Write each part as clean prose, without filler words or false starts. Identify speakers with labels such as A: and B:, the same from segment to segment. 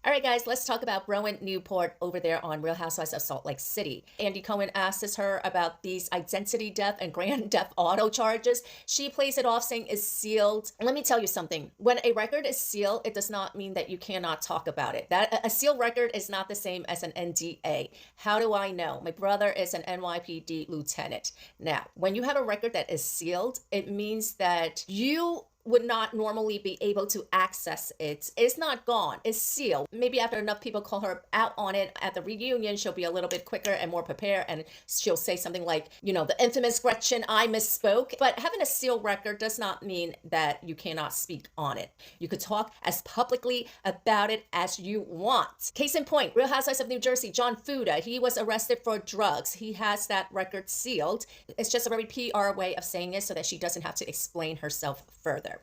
A: All right, guys, let's talk about Bronwyn Newport over there on Real Housewives of Salt Lake City. Andy Cohen asks her about these identity theft and grand theft auto charges. She plays it off saying it's sealed. Let me tell you something. When a record is sealed, it does not mean that you cannot talk about it. That a sealed record is not the same as an NDA. How do I know? My brother is an NYPD lieutenant. Now, when you have a record that is sealed, it means that you would not normally be able to access it. It's not gone, it's sealed. Maybe after enough people call her out on it at the reunion, she'll be a little bit quicker and more prepared, and she'll say something like, the infamous Gretchen, I misspoke. But having a sealed record does not mean that you cannot speak on it. You could talk as publicly about it as you want. Case in point, Real Housewives of New Jersey, John Fuda, he was arrested for drugs. He has that record sealed. It's just a very PR way of saying it so that she doesn't have to explain herself further.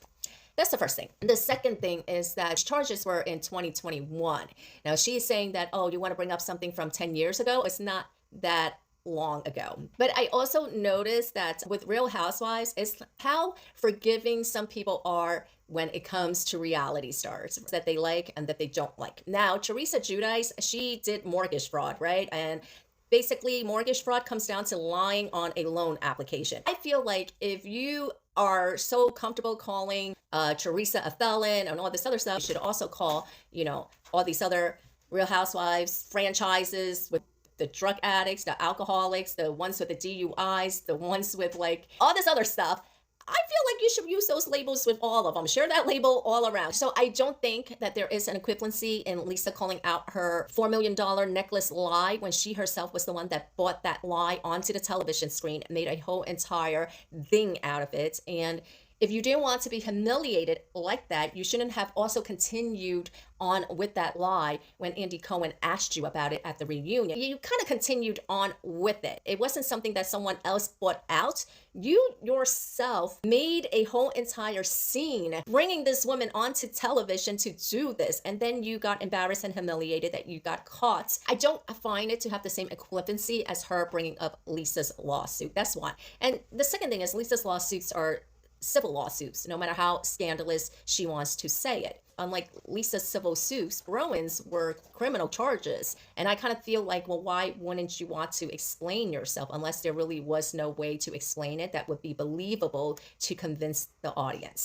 A: That's the first thing. The second thing is that charges were in 2021. Now she's saying that, oh, you want to bring up something from 10 years ago? It's not that long ago. But I also noticed that with Real Housewives is how forgiving some people are when it comes to reality stars that they like and that they don't like. Now, Teresa Giudice, she did mortgage fraud, right? And basically, mortgage fraud comes down to lying on a loan application. I feel like if you are so comfortable calling Teresa a felon and all this other stuff, you should also call, all these other Real Housewives franchises with the drug addicts, the alcoholics, the ones with the DUIs, the ones with all this other stuff. I feel like you should use those labels with all of them. Share that label all around. So I don't think that there is an equivalency in Lisa calling out her $4 million necklace lie when she herself was the one that brought that lie onto the television screen and made a whole entire thing out of it. And if you didn't want to be humiliated like that, you shouldn't have also continued on with that lie when Andy Cohen asked you about it at the reunion. You kind of continued on with it. It wasn't something that someone else brought out. You yourself made a whole entire scene bringing this woman onto television to do this, and then you got embarrassed and humiliated that you got caught. I don't find it to have the same equivalency as her bringing up Lisa's lawsuit. That's one. And the second thing is Lisa's lawsuits are civil lawsuits, no matter how scandalous she wants to say it. Unlike Lisa's civil suits, Rowan's were criminal charges. And I kind of feel like, well, why wouldn't you want to explain yourself unless there really was no way to explain it that would be believable to convince the audience?